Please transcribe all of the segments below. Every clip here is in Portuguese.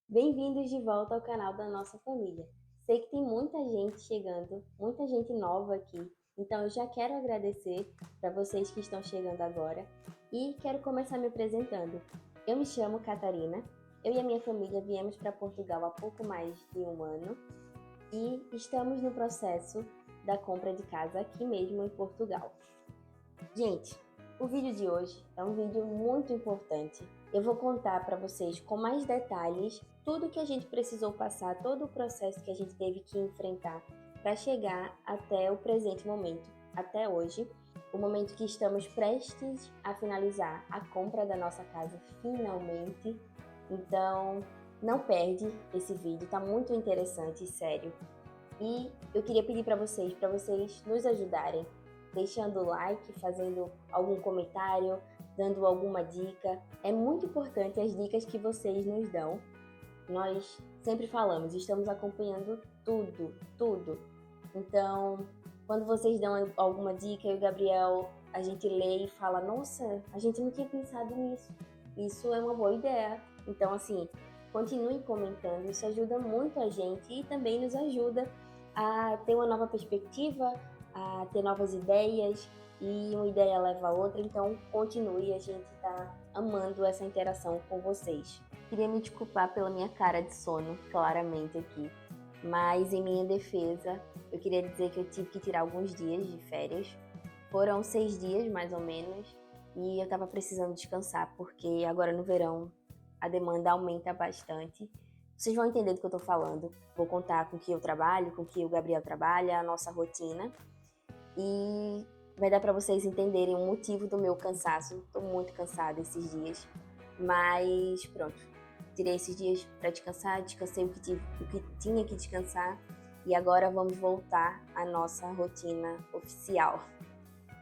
Bem-vindos de volta ao canal da nossa família. Sei que tem muita gente chegando, muita gente nova aqui, então eu já quero agradecer para vocês que estão chegando agora e quero começar me apresentando. Eu me chamo Catarina, eu e a minha família viemos para Portugal há pouco mais de um ano e estamos no processo da compra de casa aqui mesmo em Portugal. Gente, o vídeo de hoje é um vídeo muito importante. Eu vou contar para vocês com mais detalhes tudo que a gente precisou passar, todo o processo que a gente teve que enfrentar para chegar até o presente momento, até hoje, o momento que estamos prestes a finalizar a compra da nossa casa finalmente. Então, não perde esse vídeo, tá muito interessante e sério. E eu queria pedir para vocês nos ajudarem, deixando o like, fazendo algum comentário, dando alguma dica. É muito importante as dicas que vocês nos dão. Nós sempre falamos, estamos acompanhando tudo, tudo. Então, quando vocês dão alguma dica, eu e o Gabriel, a gente lê e fala, nossa, a gente não tinha pensado nisso. Isso é uma boa ideia. Então, assim, continuem comentando, isso ajuda muito a gente e também nos ajuda a ter uma nova perspectiva, a ter novas ideias e uma ideia leva a outra. Então, continue, a gente está amando essa interação com vocês. Queria me desculpar pela minha cara de sono, claramente aqui, mas em minha defesa, eu queria dizer que eu tive que tirar alguns dias de férias. Foram 6 dias, mais ou menos, e eu estava precisando descansar, porque agora no verão a demanda aumenta bastante. Vocês vão entender do que eu tô falando. Vou contar com que eu trabalho, com que o Gabriel trabalha, a nossa rotina. E vai dar para vocês entenderem o motivo do meu cansaço. Tô muito cansada esses dias. Mas pronto. Tirei esses dias para descansar, descansei o que tinha que descansar. E agora vamos voltar à nossa rotina oficial.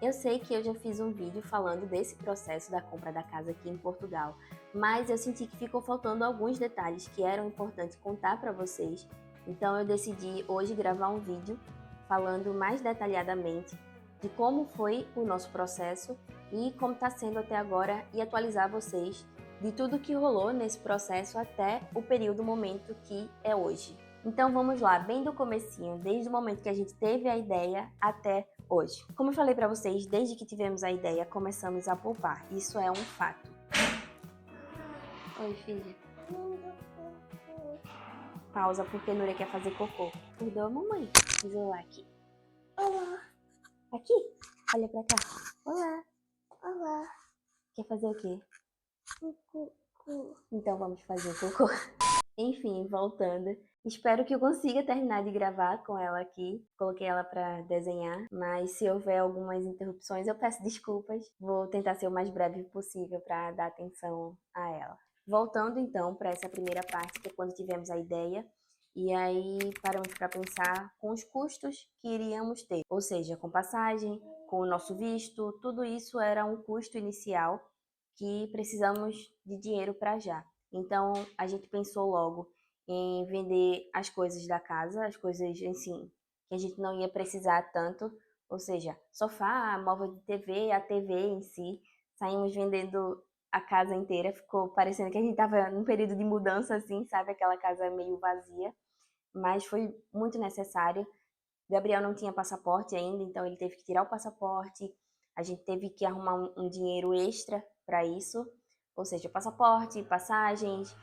Eu sei que eu já fiz um vídeo falando desse processo da compra da casa aqui em Portugal, mas eu senti que ficou faltando alguns detalhes que eram importantes contar para vocês. Então eu decidi hoje gravar um vídeo falando mais detalhadamente de como foi o nosso processo e como está sendo até agora e atualizar vocês de tudo que rolou nesse processo até o período, momento que é hoje. Então vamos lá, bem do comecinho, desde o momento que a gente teve a ideia até hoje. Como eu falei para vocês, desde que tivemos a ideia, começamos a poupar. Isso é um fato. Oi, filha. Pausa porque Núria quer fazer cocô. Perdoa a mamãe. Isolar aqui. Olá. Aqui. Olha pra cá. Olá. Olá. Quer fazer o quê? Cocô. Então vamos fazer o cocô. Enfim, voltando. Espero que eu consiga terminar de gravar com ela aqui. Coloquei ela para desenhar, mas se houver algumas interrupções, eu peço desculpas. Vou tentar ser o mais breve possível para dar atenção a ela. Voltando então para essa primeira parte, que é quando tivemos a ideia, e aí paramos para pensar com os custos que iríamos ter, ou seja, com passagem, com o nosso visto, tudo isso era um custo inicial que precisamos de dinheiro para já. Então, a gente pensou logo em vender as coisas da casa, as coisas assim, que a gente não ia precisar tanto, ou seja, sofá, móvel de TV, a TV em si. Saímos vendendo a casa inteira, ficou parecendo que a gente estava num período de mudança, assim, sabe? Aquela casa meio vazia, mas foi muito necessário. Gabriel não tinha passaporte ainda, então ele teve que tirar o passaporte, a gente teve que arrumar um dinheiro extra para isso, ou seja, passaporte, passagens,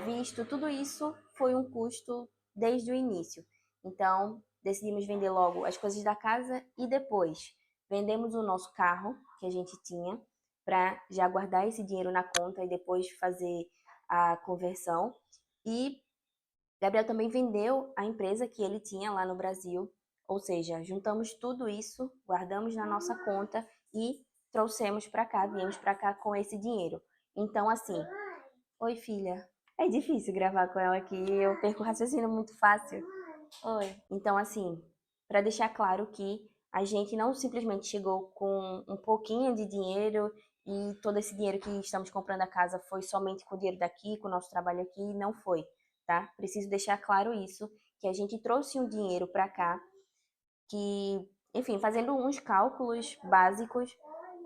visto, tudo isso foi um custo desde o início. Então, decidimos vender logo as coisas da casa e depois vendemos o nosso carro que a gente tinha para já guardar esse dinheiro na conta e depois fazer a conversão. E Gabriel também vendeu a empresa que ele tinha lá no Brasil, ou seja, juntamos tudo isso, guardamos na nossa conta e trouxemos para cá, viemos para cá com esse dinheiro. Então, assim, oi filha, é difícil gravar com ela aqui, eu perco o raciocínio muito fácil. Oi. Então, assim, para deixar claro que a gente não simplesmente chegou com um pouquinho de dinheiro e todo esse dinheiro que estamos comprando a casa foi somente com o dinheiro daqui, com o nosso trabalho aqui, não foi, tá? Preciso deixar claro isso, que a gente trouxe um dinheiro para cá, que, enfim, fazendo uns cálculos básicos,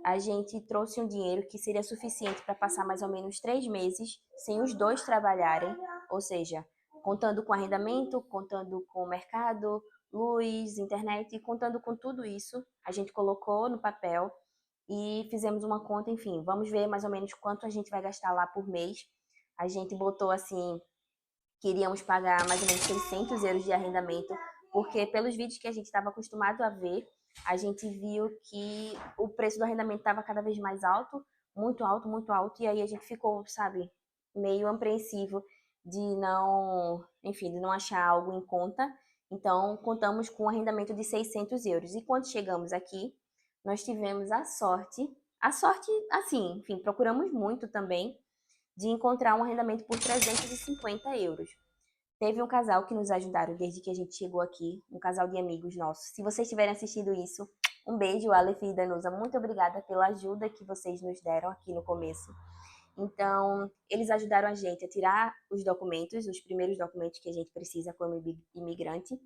a gente trouxe um dinheiro que seria suficiente para passar mais ou menos 3 meses sem os dois trabalharem. ou seja, contando com arrendamento, contando com o mercado, luz, internet, e contando com tudo isso, a gente colocou no papel e fizemos uma conta, enfim, vamos ver mais ou menos quanto a gente vai gastar lá por mês. A gente botou assim, queríamos pagar mais ou menos 600 euros de arrendamento, porque pelos vídeos que a gente estava acostumado a ver, a gente viu que o preço do arrendamento estava cada vez mais muito alto, e aí a gente ficou, sabe, meio apreensivo de não, enfim, de não achar algo em conta. Então, contamos com um arrendamento de 600 euros. E quando chegamos aqui, nós tivemos a sorte, assim, enfim, procuramos muito também, de encontrar um arrendamento por 350 euros. Teve um casal que nos ajudaram desde que a gente chegou aqui, um casal de amigos nossos. Se vocês tiverem assistido isso, um beijo, Aleph e Danusa. Muito obrigada pela ajuda que vocês nos deram aqui no começo. Então, eles ajudaram a gente a tirar os documentos, os primeiros documentos que a gente precisa como imigrante.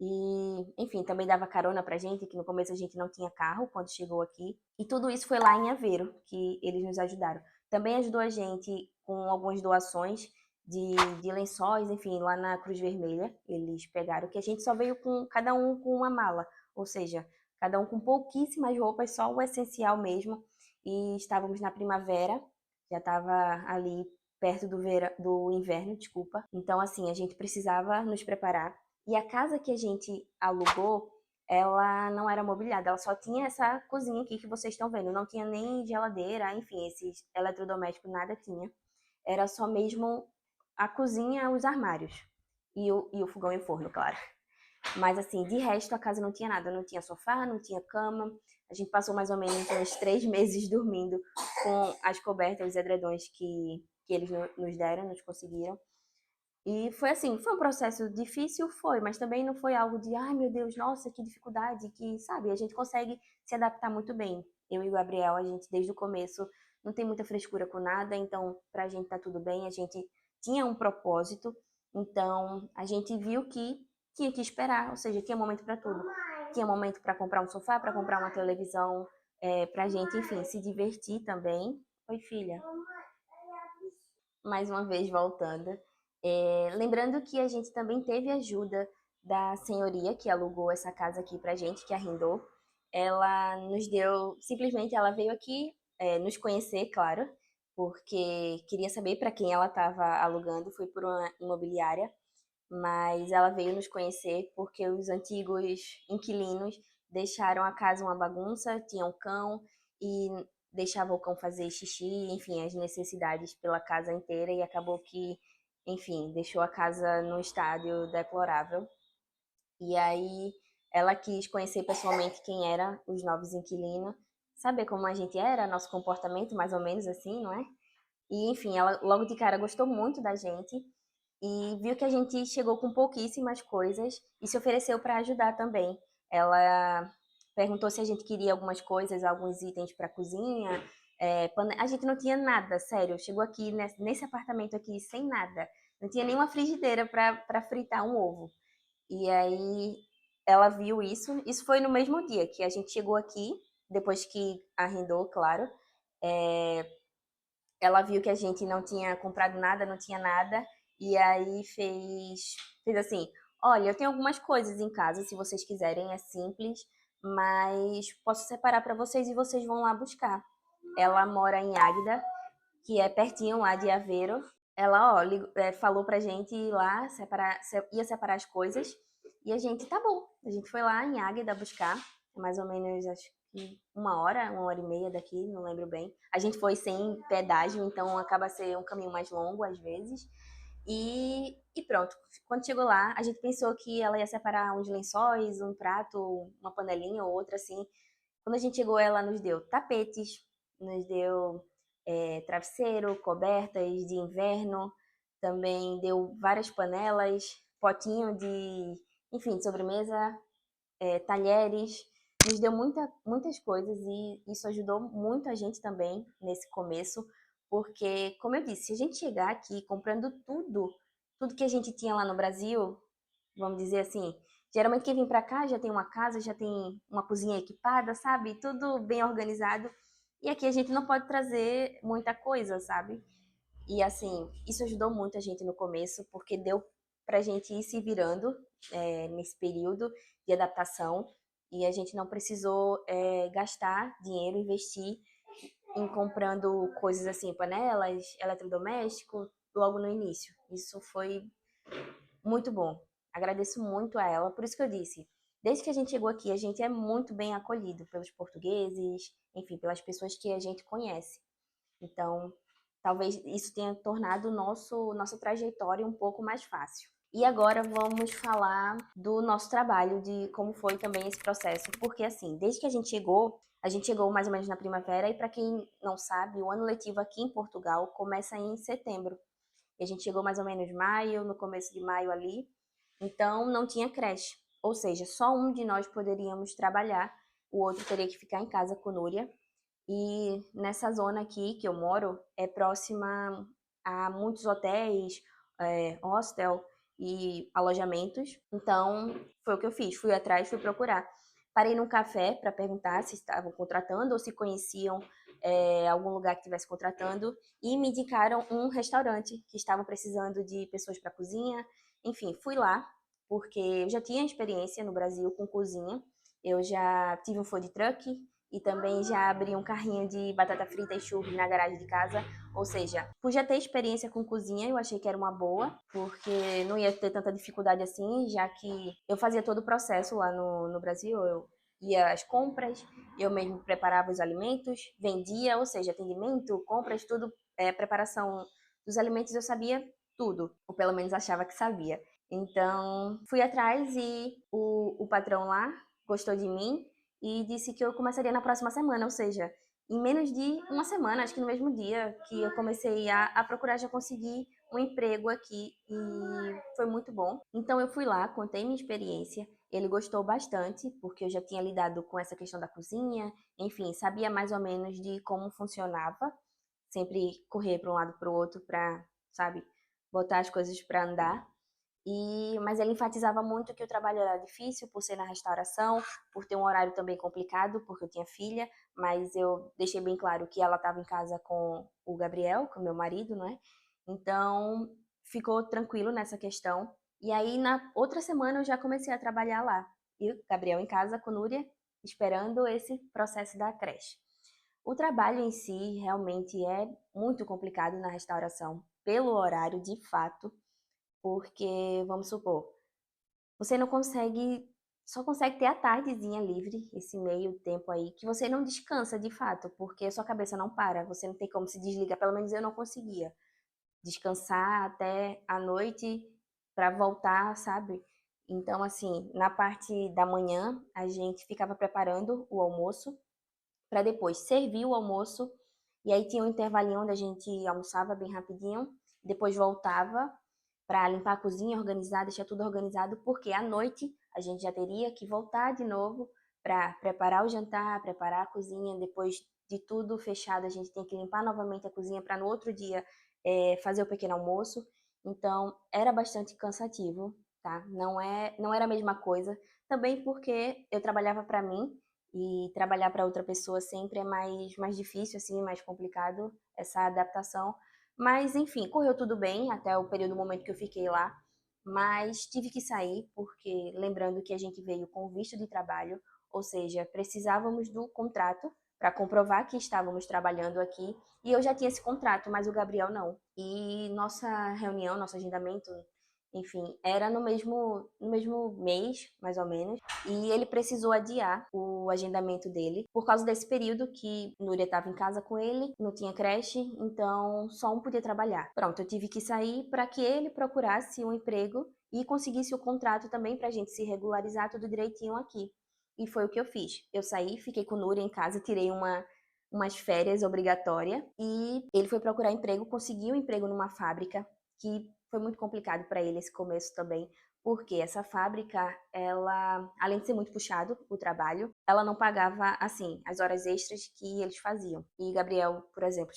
E, enfim, também dava carona pra gente, que no começo a gente não tinha carro quando chegou aqui. E tudo isso foi lá em Aveiro, que eles nos ajudaram. Também ajudou a gente com algumas doações de lençóis, enfim, lá na Cruz Vermelha. Eles pegaram, que a gente só veio com cada um com uma mala. Ou seja, cada um com pouquíssimas roupas, só o essencial mesmo. E estávamos na primavera, já estava ali perto do inverno, desculpa. Então, assim, a gente precisava nos preparar. E a casa que a gente alugou, ela não era mobiliada, ela só tinha essa cozinha aqui que vocês estão vendo. Não tinha nem geladeira, enfim, esses eletrodomésticos, nada tinha. Era só mesmo a cozinha, os armários. E o fogão e o forno, claro. Mas assim, de resto a casa não tinha nada. Não tinha sofá, não tinha cama. A gente passou mais ou menos uns 3 meses dormindo com as cobertas, os edredões que eles nos deram, nos conseguiram. E foi assim, foi um processo difícil, foi, mas também não foi algo de, ai meu Deus, nossa, que dificuldade, que, sabe, a gente consegue se adaptar muito bem. Eu e o Gabriel, a gente desde o começo não tem muita frescura com nada, então pra gente tá tudo bem, a gente tinha um propósito, então a gente viu que tinha que esperar, ou seja, tinha momento para tudo. Tinha momento para comprar um sofá, para comprar uma televisão, pra gente, enfim, se divertir também. Oi, filha. Mais uma vez voltando. Lembrando que a gente também teve ajuda da senhoria que alugou essa casa aqui pra gente, que arrendou. Ela nos deu, simplesmente ela veio aqui nos conhecer, claro, porque queria saber para quem ela estava alugando, foi por uma imobiliária, mas ela veio nos conhecer porque os antigos inquilinos deixaram a casa uma bagunça, tinham um cão e deixava o cão fazer xixi, enfim, as necessidades pela casa inteira e acabou que, enfim, deixou a casa num estádio deplorável. E aí ela quis conhecer pessoalmente quem eram os novos inquilinos, saber como a gente era, nosso comportamento mais ou menos assim, não é? E enfim, ela logo de cara gostou muito da gente e viu que a gente chegou com pouquíssimas coisas e se ofereceu para ajudar também. Ela perguntou se a gente queria algumas coisas, alguns itens para cozinha. A gente não tinha nada, sério. Chegou aqui nesse apartamento aqui sem nada. Não tinha nenhuma frigideira para fritar um ovo. E aí ela viu isso. Isso foi no mesmo dia que a gente chegou aqui, depois que arrendou, claro. É, ela viu que a gente não tinha comprado nada, não tinha nada, e aí fez assim: olha, eu tenho algumas coisas em casa, se vocês quiserem, é simples, mas posso separar para vocês e vocês vão lá buscar. Ela mora em Águeda, que é pertinho lá de Aveiro. Ela, ó, falou pra gente ir lá, ia separar as coisas, e a gente, tá bom. A gente foi lá em Águeda buscar, mais ou menos, acho que 1 hora e meia daqui, não lembro bem. A gente foi sem pedágio, então acaba ser um caminho mais longo às vezes. E pronto, quando chegou lá, a gente pensou que ela ia separar uns lençóis, um prato, uma panelinha ou outra assim. Quando a gente chegou, ela nos deu tapetes, nos deu travesseiro, cobertas de inverno, também deu várias panelas, potinho enfim, de sobremesa, talheres, nos deu muitas coisas e isso ajudou muito a gente também nesse começo, porque, como eu disse, se a gente chegar aqui comprando tudo que a gente tinha lá no Brasil, vamos dizer assim, geralmente quem vem para cá já tem uma casa, já tem uma cozinha equipada, sabe? Tudo bem organizado. E aqui a gente não pode trazer muita coisa, sabe? E assim, isso ajudou muito a gente no começo, porque deu pra gente ir se virando nesse período de adaptação e a gente não precisou gastar dinheiro, investir em comprando coisas assim, panelas, eletrodomésticos, logo no início. Isso foi muito bom. Agradeço muito a ela, por isso que eu disse, desde que a gente chegou aqui, a gente é muito bem acolhido pelos portugueses, enfim, pelas pessoas que a gente conhece. Então, talvez isso tenha tornado nossa trajetória um pouco mais fácil. E agora vamos falar do nosso trabalho, de como foi também esse processo, porque assim, desde que a gente chegou mais ou menos na primavera e para quem não sabe, o ano letivo aqui em Portugal começa em setembro. E a gente chegou mais ou menos em maio, no começo de maio ali, então não tinha creche. Ou seja, só um de nós poderíamos trabalhar, o outro teria que ficar em casa com Núria. E nessa zona aqui que eu moro, é próxima a muitos hotéis, hostel e alojamentos. Então, foi o que eu fiz. Fui atrás, fui procurar. Parei num café para perguntar se estavam contratando ou se conheciam algum lugar que estivesse contratando. E me indicaram um restaurante que estavam precisando de pessoas para cozinha. Enfim, fui lá, porque eu já tinha experiência no Brasil com cozinha. Eu já tive um food truck, e também já abri um carrinho de batata frita e churros na garagem de casa. Ou seja, por já ter experiência com cozinha, eu achei que era uma boa, porque não ia ter tanta dificuldade assim, já que eu fazia todo o processo lá no Brasil. Eu ia às compras, eu mesmo preparava os alimentos, vendia, ou seja, atendimento, compras, tudo, preparação dos alimentos eu sabia tudo, ou pelo menos achava que sabia. Então, fui atrás e o patrão lá gostou de mim e disse que eu começaria na próxima semana, ou seja, em menos de uma semana, acho que no mesmo dia que eu comecei a procurar, já consegui um emprego aqui e foi muito bom. Então eu fui lá, contei minha experiência, ele gostou bastante, porque eu já tinha lidado com essa questão da cozinha, enfim, sabia mais ou menos de como funcionava, sempre correr para um lado para o outro para, sabe, botar as coisas para andar. Mas ele enfatizava muito que o trabalho era difícil por ser na restauração, por ter um horário também complicado, porque eu tinha filha, mas eu deixei bem claro que ela estava em casa com o Gabriel, com meu marido, não é? Então, ficou tranquilo nessa questão. E aí, na outra semana, eu já comecei a trabalhar lá. E o Gabriel em casa com Núria, esperando esse processo da creche. O trabalho em si realmente é muito complicado na restauração, pelo horário, de fato, porque, vamos supor, você não consegue, só consegue ter a tardezinha livre, esse meio tempo aí, que você não descansa de fato, porque a sua cabeça não para, você não tem como se desligar, pelo menos eu não conseguia descansar até a noite para voltar, sabe? Então, assim, na parte da manhã, a gente ficava preparando o almoço para depois servir o almoço, e aí tinha um intervalinho onde a gente almoçava bem rapidinho, depois voltava para limpar a cozinha, organizar, deixar tudo organizado, porque à noite a gente já teria que voltar de novo para preparar o jantar, preparar a cozinha, depois de tudo fechado, a gente tem que limpar novamente a cozinha para no outro dia fazer o pequeno almoço. Então, era bastante cansativo, tá? Não era a mesma coisa. Também porque eu trabalhava para mim e trabalhar para outra pessoa sempre é mais difícil, assim, mais complicado essa adaptação. Mas, enfim, correu tudo bem até o período, momento que eu fiquei lá. Mas tive que sair, porque lembrando que a gente veio com visto de trabalho, ou seja, precisávamos do contrato para comprovar que estávamos trabalhando aqui. E eu já tinha esse contrato, mas o Gabriel não. E nossa reunião, nosso agendamento, enfim, era no mesmo mês, mais ou menos, e ele precisou adiar o agendamento dele por causa desse período que Núria estava em casa com ele, não tinha creche, então só um podia trabalhar. Pronto, eu tive que sair para que ele procurasse um emprego e conseguisse o contrato também para a gente se regularizar tudo direitinho aqui. E foi o que eu fiz. Eu saí, fiquei com Núria em casa, tirei umas férias obrigatórias e ele foi procurar emprego, conseguiu um emprego numa fábrica que foi muito complicado para ele esse começo também, porque essa fábrica, ela, além de ser muito puxado o trabalho, ela não pagava assim as horas extras que eles faziam. E Gabriel, por exemplo,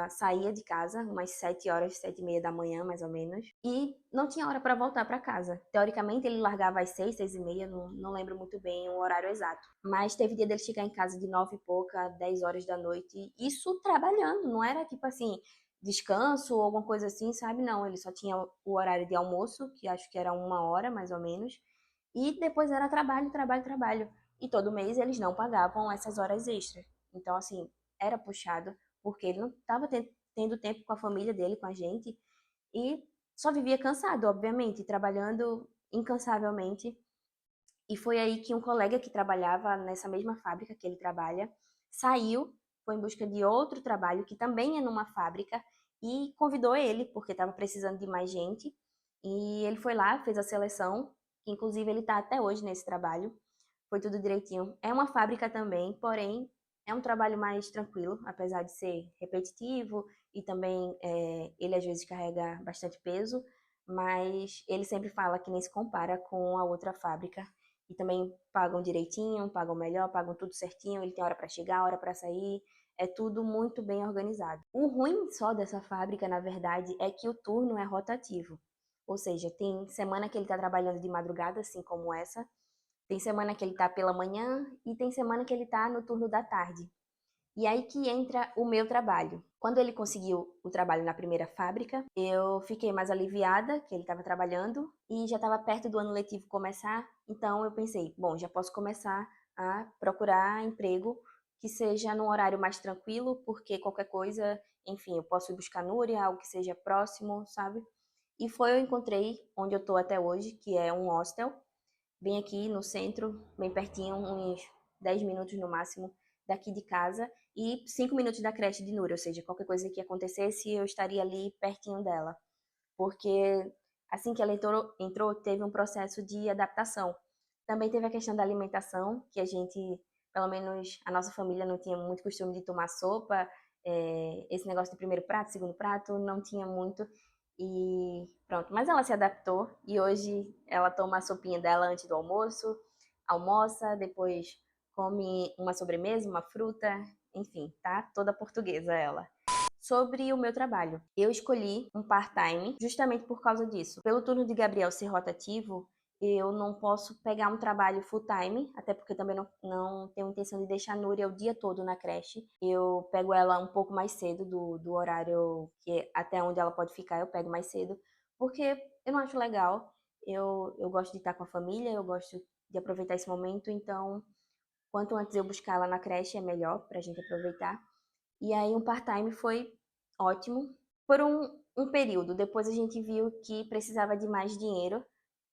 saía de casa umas 7 horas, 7h30 da manhã, mais ou menos, e não tinha hora para voltar para casa. Teoricamente, ele largava às 6, 6h30, não lembro muito bem o horário exato. Mas teve dia dele chegar em casa de 9 e pouca, 10 horas da noite, isso trabalhando, não era tipo assim, descanso ou alguma coisa assim, sabe? Não, ele só tinha o horário de almoço, que acho que era 1 hora mais ou menos, e depois era trabalho, trabalho, trabalho. E todo mês eles não pagavam essas horas extras. Então, assim, era puxado, porque ele não estava tendo tempo com a família dele, com a gente, e só vivia cansado, obviamente, trabalhando incansavelmente. E foi aí que um colega que trabalhava nessa mesma fábrica que ele trabalha saiu, foi em busca de outro trabalho que também é numa fábrica e convidou ele, porque estava precisando de mais gente. E ele foi lá, fez a seleção, que inclusive ele está até hoje nesse trabalho. Foi tudo direitinho. É uma fábrica também, porém é um trabalho mais tranquilo, apesar de ser repetitivo e também ele às vezes carrega bastante peso, mas ele sempre fala que nem se compara com a outra fábrica e também pagam direitinho, pagam melhor, pagam tudo certinho, ele tem hora para chegar, hora para sair, é tudo muito bem organizado. O ruim só dessa fábrica, na verdade, é que o turno é rotativo. Ou seja, tem semana que ele está trabalhando de madrugada, assim como essa, tem semana que ele está pela manhã e tem semana que ele está no turno da tarde. E aí que entra o meu trabalho. Quando ele conseguiu o trabalho na primeira fábrica, eu fiquei mais aliviada que ele estava trabalhando e já estava perto do ano letivo começar, então eu pensei, bom, já posso começar a procurar emprego que seja num horário mais tranquilo, porque qualquer coisa, enfim, eu posso ir buscar Núria, algo que seja próximo, sabe? E foi eu encontrei onde eu estou até hoje, que é um hostel, bem aqui no centro, bem pertinho, uns 10 minutos no máximo daqui de casa e 5 minutos da creche de Núria, ou seja, qualquer coisa que acontecesse, eu estaria ali pertinho dela. Porque assim que ela entrou, teve um processo de adaptação. Também teve a questão da alimentação, que a gente, pelo menos a nossa família não tinha muito costume de tomar sopa, esse negócio de primeiro prato, segundo prato, não tinha muito. E pronto, mas ela se adaptou e hoje ela toma a sopinha dela antes do almoço, almoça, depois come uma sobremesa, uma fruta, enfim, tá toda portuguesa ela. Sobre o meu trabalho, eu escolhi um part-time justamente por causa disso. Pelo turno de Gabriel ser rotativo, eu não posso pegar um trabalho full-time, até porque eu também não tenho intenção de deixar a Núria o dia todo na creche. Eu pego ela um pouco mais cedo do horário até onde ela pode ficar, eu pego mais cedo, porque eu não acho legal. Eu gosto de estar com a família, eu gosto de aproveitar esse momento, então quanto antes eu buscar ela na creche é melhor para a gente aproveitar. E aí um part-time foi ótimo por um período. Depois a gente viu que precisava de mais dinheiro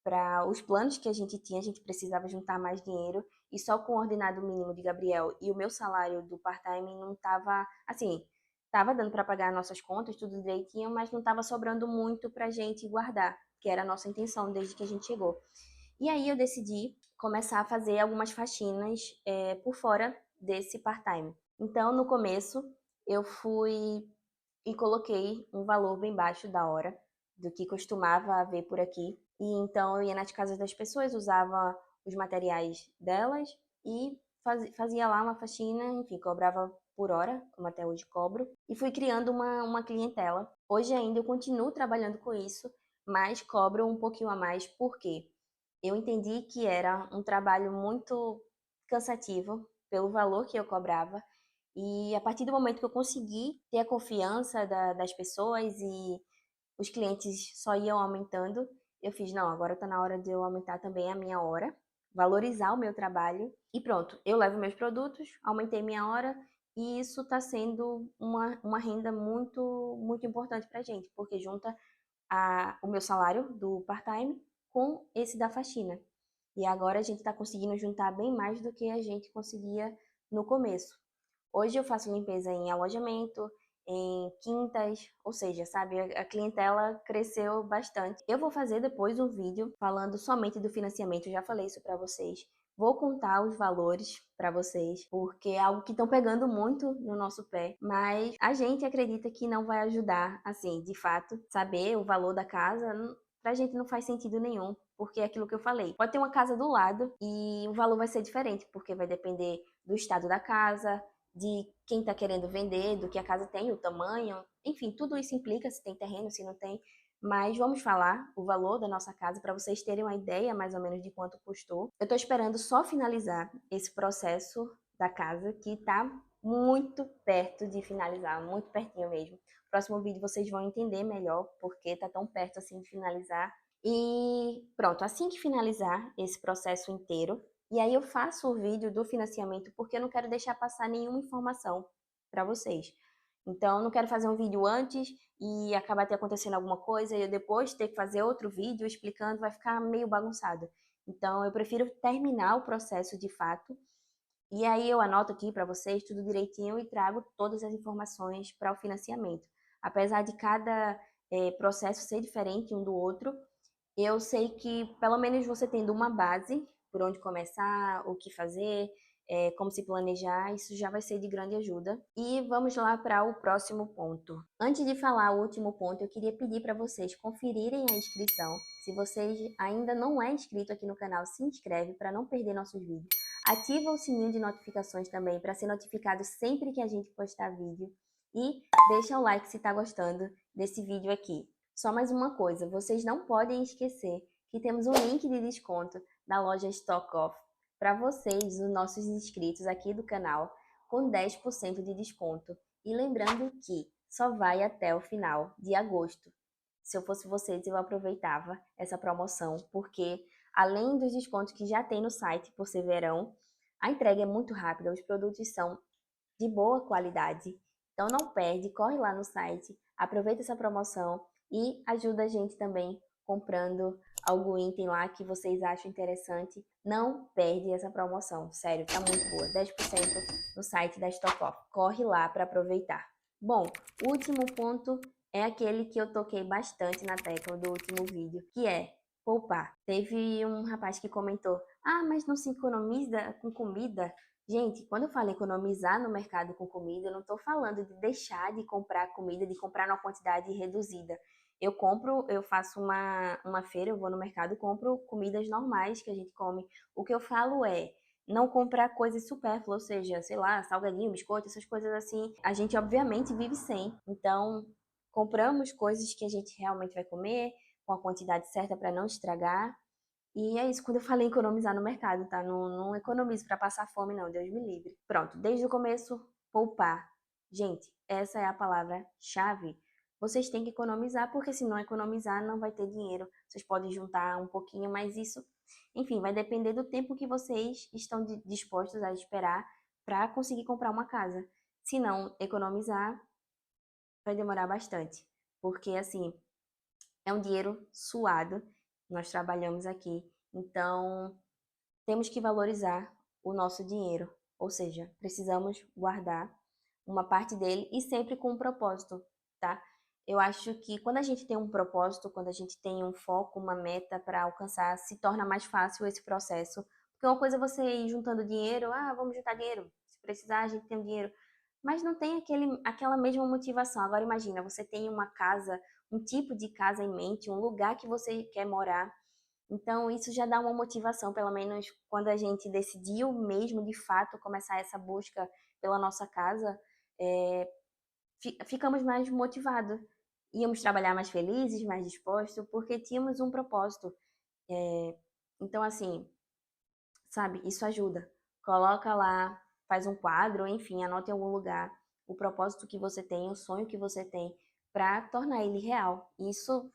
para os planos que a gente tinha, a gente precisava juntar mais dinheiro e só com o ordenado mínimo de Gabriel e o meu salário do part-time não estava, assim, estava dando para pagar nossas contas, tudo direitinho, mas não estava sobrando muito para a gente guardar, que era a nossa intenção desde que a gente chegou. E aí eu decidi começar a fazer algumas faxinas por fora desse part-time. Então, no começo, eu fui e coloquei um valor bem baixo da hora, do que costumava haver por aqui. E então eu ia nas casas das pessoas, usava os materiais delas e fazia lá uma faxina, enfim, cobrava por hora, como até hoje cobro, e fui criando uma clientela. Hoje ainda eu continuo trabalhando com isso, mas cobro um pouquinho a mais, porque eu entendi que era um trabalho muito cansativo pelo valor que eu cobrava. E a partir do momento que eu consegui ter a confiança das pessoas e os clientes só iam aumentando, eu fiz, não, agora está na hora de eu aumentar também a minha hora, valorizar o meu trabalho e pronto, eu levo meus produtos, aumentei minha hora e isso está sendo uma renda muito, muito importante para a gente, porque junta o meu salário do part-time com esse da faxina. E agora a gente está conseguindo juntar bem mais do que a gente conseguia no começo. Hoje eu faço limpeza em alojamento, em quintas, ou seja, sabe, a clientela cresceu bastante. Eu vou fazer depois um vídeo falando somente do financiamento, eu já falei isso para vocês. Vou contar os valores para vocês, porque é algo que estão pegando muito no nosso pé, mas a gente acredita que não vai ajudar, assim, de fato, saber o valor da casa, pra gente não faz sentido nenhum, porque é aquilo que eu falei. Pode ter uma casa do lado e o valor vai ser diferente, porque vai depender do estado da casa, de quem está querendo vender, do que a casa tem, o tamanho, enfim, tudo isso implica se tem terreno, se não tem. Mas vamos falar o valor da nossa casa para vocês terem uma ideia mais ou menos de quanto custou. Eu estou esperando só finalizar esse processo da casa, que está muito perto de finalizar, muito pertinho mesmo. próximo vídeo vocês vão entender melhor porque tá tão perto assim de finalizar. E pronto, assim que finalizar esse processo inteiro, e aí eu faço o vídeo do financiamento porque eu não quero deixar passar nenhuma informação para vocês. Então, eu não quero fazer um vídeo antes e acabar te acontecendo alguma coisa e eu depois ter que fazer outro vídeo explicando, vai ficar meio bagunçado. Então, eu prefiro terminar o processo de fato e aí eu anoto aqui para vocês tudo direitinho e trago todas as informações para o financiamento. Apesar de cada processo ser diferente um do outro, eu sei que pelo menos você tendo uma base por onde começar, o que fazer, como se planejar, isso já vai ser de grande ajuda. E vamos lá para o próximo ponto. Antes de falar o último ponto, eu queria pedir para vocês conferirem a inscrição. Se vocês ainda não é inscrito aqui no canal, se inscreve para não perder nossos vídeos. Ativa o sininho de notificações também para ser notificado sempre que a gente postar vídeo. E deixa o like se está gostando desse vídeo aqui. Só mais uma coisa, vocês não podem esquecer que temos um link de desconto da loja Stock Off para vocês, os nossos inscritos aqui do canal, com 10% de desconto. E lembrando que só vai até o final de agosto. Se eu fosse vocês, eu aproveitava essa promoção, porque além dos descontos que já tem no site por ser verão, a entrega é muito rápida, os produtos são de boa qualidade. Então não perde, corre lá no site, aproveita essa promoção e ajuda a gente também comprando algum item lá que vocês acham interessante. Não perde essa promoção, sério, tá muito boa. 10% no site da Stock Off. Corre lá para aproveitar. Bom, o último ponto é aquele que eu toquei bastante na tecla do último vídeo, que é poupar. Teve um rapaz que comentou: "Ah, mas não se economiza com comida?" Gente, quando eu falo economizar no mercado com comida, eu não estou falando de deixar de comprar comida, de comprar numa quantidade reduzida. Eu faço uma feira, eu vou no mercado e compro comidas normais que a gente come. O que eu falo é não comprar coisas supérfluas, ou seja, sei lá, salgadinho, biscoito, essas coisas assim. A gente obviamente vive sem. Então, compramos coisas que a gente realmente vai comer, com a quantidade certa para não estragar. E é isso, quando eu falei economizar no mercado, tá? Não economizo para passar fome, não, Deus me livre. Pronto, desde o começo, poupar. Gente, essa é a palavra-chave. Vocês têm que economizar, porque se não economizar, não vai ter dinheiro. Vocês podem juntar um pouquinho, mas isso, enfim, vai depender do tempo que vocês estão dispostos a esperar para conseguir comprar uma casa. Se não economizar, vai demorar bastante. Porque, assim, é um dinheiro suado, nós trabalhamos aqui, então temos que valorizar o nosso dinheiro, ou seja, precisamos guardar uma parte dele e sempre com um propósito, tá? Eu acho que quando a gente tem um propósito, quando a gente tem um foco, uma meta para alcançar, se torna mais fácil esse processo. Porque uma coisa é você ir juntando dinheiro, vamos juntar dinheiro, se precisar a gente tem dinheiro, mas não tem aquela mesma motivação. Agora imagina, você tem uma casa, um tipo de casa em mente, um lugar que você quer morar. Então isso já dá uma motivação, pelo menos quando a gente decidiu mesmo de fato começar essa busca pela nossa casa, é, ficamos mais motivados. Íamos trabalhar mais felizes, mais dispostos, porque tínhamos um propósito. Então, assim, sabe, isso ajuda. Coloca lá, faz um quadro, enfim, anota em algum lugar o propósito que você tem, o sonho que você tem, para tornar ele real. Isso,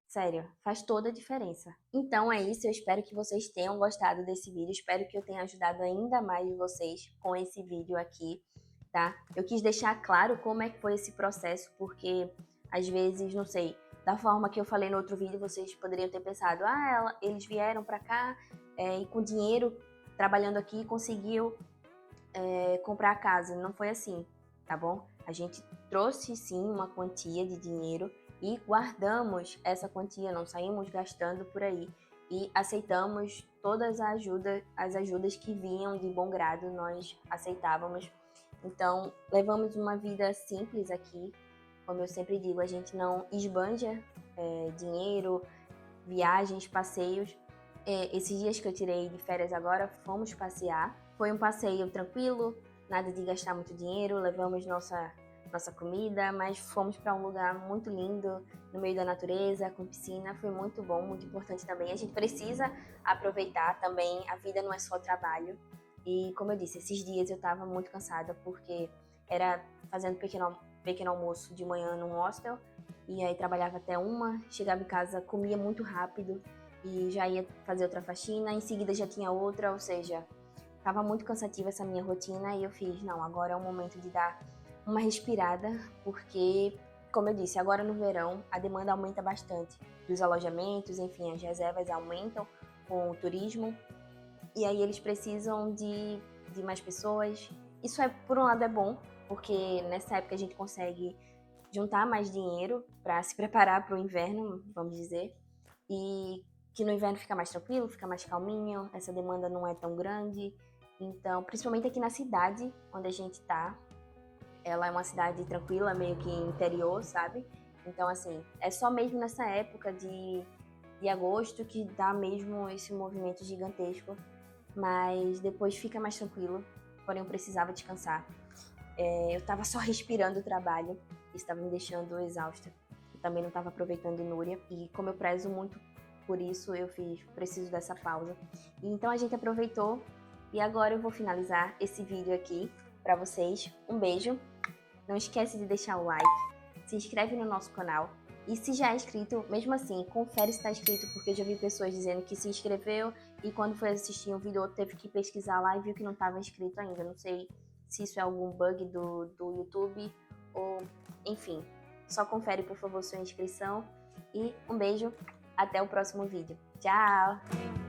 sério, faz toda a diferença. Então é isso, eu espero que vocês tenham gostado desse vídeo, espero que eu tenha ajudado ainda mais vocês com esse vídeo aqui, tá? Eu quis deixar claro como é que foi esse processo, porque às vezes, não sei, da forma que eu falei no outro vídeo, vocês poderiam ter pensado, eles vieram pra cá e com dinheiro, trabalhando aqui, conseguiu comprar a casa. Não foi assim, tá bom? A gente trouxe sim uma quantia de dinheiro e guardamos essa quantia, não saímos gastando por aí e aceitamos todas as ajudas que vinham de bom grado, nós aceitávamos. Então, levamos uma vida simples aqui. Como eu sempre digo, a gente não esbanja dinheiro, viagens, passeios. Esses dias que eu tirei de férias agora, fomos passear. Foi um passeio tranquilo, nada de gastar muito dinheiro, levamos nossa comida, mas fomos para um lugar muito lindo, no meio da natureza, com piscina, foi muito bom, muito importante também. A gente precisa aproveitar também, a vida não é só trabalho. E como eu disse, esses dias eu estava muito cansada porque era fazendo pequeno almoço de manhã num hostel, e aí trabalhava até 1, chegava em casa, comia muito rápido e já ia fazer outra faxina, em seguida já tinha outra, ou seja, estava muito cansativa essa minha rotina e eu fiz, não, agora é o momento de dar uma respirada, porque, como eu disse, agora no verão a demanda aumenta bastante dos alojamentos, enfim, as reservas aumentam com o turismo, e aí eles precisam de mais pessoas. Isso, por um lado, é bom, porque nessa época a gente consegue juntar mais dinheiro para se preparar para o inverno, vamos dizer, e que no inverno fica mais tranquilo, fica mais calminho, essa demanda não é tão grande. Então, principalmente aqui na cidade onde a gente tá, ela é uma cidade tranquila, meio que interior, sabe? Então, assim, é só mesmo nessa época de agosto que dá mesmo esse movimento gigantesco, mas depois fica mais tranquilo, porém eu precisava descansar. Eu tava só respirando o trabalho, isso estava me deixando exausta. Eu também não estava aproveitando Núria, e como eu prezo muito por isso, eu preciso dessa pausa. E então a gente aproveitou, e agora eu vou finalizar esse vídeo aqui para vocês. Um beijo, não esquece de deixar o like, se inscreve no nosso canal, e se já é inscrito, mesmo assim, confere se está inscrito, porque eu já vi pessoas dizendo que se inscreveu e quando foi assistir um vídeo outro teve que pesquisar lá e viu que não estava inscrito ainda. Não sei se isso é algum bug do YouTube ou enfim. Só confere, por favor, sua inscrição e um beijo, até o próximo vídeo. Tchau!